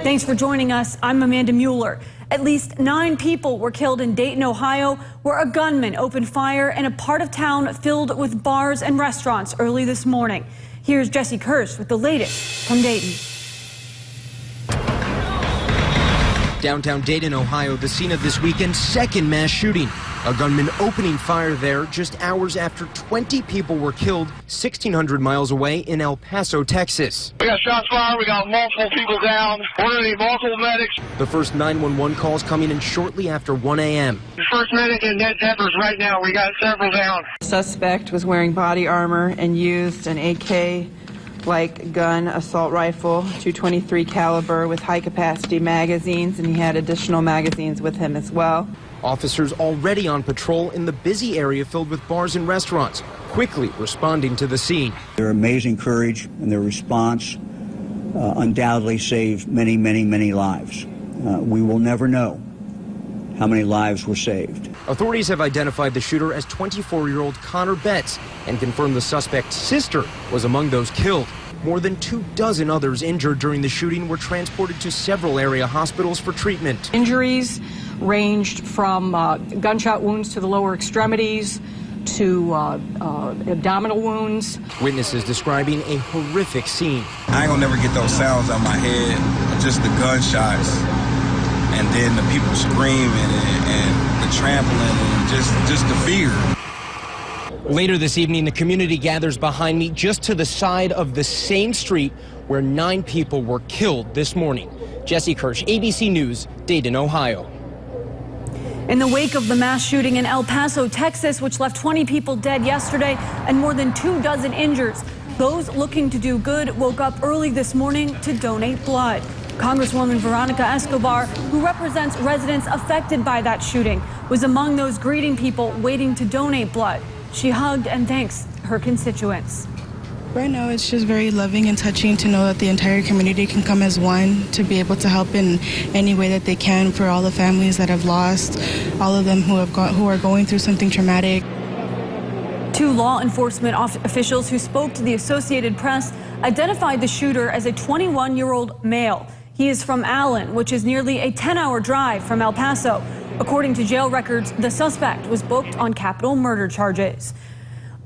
Thanks for joining us. I'm Amanda Mueller. At least 9 people were killed in Dayton, Ohio, where a gunman opened fire in a part of town filled with bars and restaurants early this morning. Here's Jesse Kirsch with the latest from Dayton. Downtown Dayton, Ohio, the scene of this weekend's second mass shooting. A gunman opening fire there just hours after 20 people were killed 1,600 miles away in El Paso, Texas. We got shots fired. We got multiple people down. We're going to need multiple medics. The first 911 calls coming in shortly after 1 a.m. The first medic in Ned Peppers right now. We got several down. The suspect was wearing body armor and used an AK-like gun, assault rifle, .223 caliber with high-capacity magazines, and he had additional magazines with him as well. Officers already on patrol in the busy area filled with bars and restaurants, quickly responding to the scene. Their amazing courage and their response undoubtedly saved many, many, many lives. We will never know how many lives were saved. Authorities have identified the shooter as 24-year-old Connor Betts and confirmed the suspect's sister was among those killed. More than 24 others injured during the shooting were transported to several area hospitals for treatment. Injuries ranged from gunshot wounds to the lower extremities to abdominal wounds. Witnesses describing a horrific scene. I ain't gonna never get those sounds out my head, just the gunshots and then the people screaming and the trampling and just the fear. Later this evening, the community gathers behind me just to the side of the same street where 9 people were killed this morning. Jesse Kirsch, ABC News, Dayton, Ohio. In the wake of the mass shooting in El Paso, Texas, which left 20 people dead yesterday and more than 24 injured, those looking to do good woke up early this morning to donate blood. Congresswoman Veronica Escobar, who represents residents affected by that shooting, was among those greeting people waiting to donate blood. She hugged and thanks her constituents. Right now, it's just very loving and touching to know that the entire community can come as one to be able to help in any way that they can for all the families that have lost, all of them who are going through something traumatic. 2 law enforcement officials who spoke to the Associated Press identified the shooter as a 21-year-old male. He is from Allen, which is nearly a 10-hour drive from El Paso. According to jail records, the suspect was booked on capital murder charges.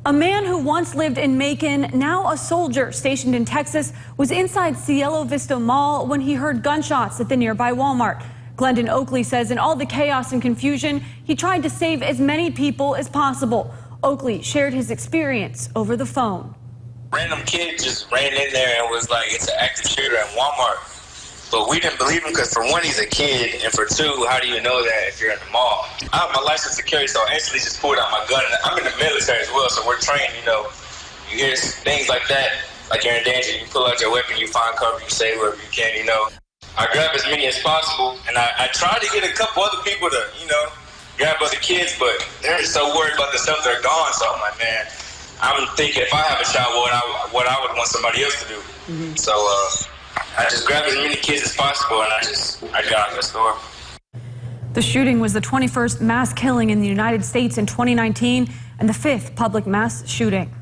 A man who once lived in Macon, now a soldier stationed in Texas, was inside Cielo Vista Mall when he heard gunshots at the nearby Walmart. Glendon Oakley says in all the chaos and confusion, he tried to save as many people as possible. Oakley shared his experience over the phone. Random kid just ran in there and was like, it's an active shooter at Walmart. But we didn't believe him because, for one, he's a kid, and for 2, how do you know that if you're in the mall? I have my license to carry, so I instantly just pulled out my gun. I'm in the military as well, so we're trained, you know. You hear things like that, like you're in danger, you pull out your weapon, you find cover, you save whoever you can, you know. I grab as many as possible, and I tried to get a couple other people to, you know, grab other kids, but they're so worried about the stuff they're gone, so I'm like, man, I'm thinking if I have a child, what I would want somebody else to do. Mm-hmm. So, I just grabbed as many kids as possible, and I got out of the store. The shooting was the 21st mass killing in the United States in 2019 and the 5th public mass shooting.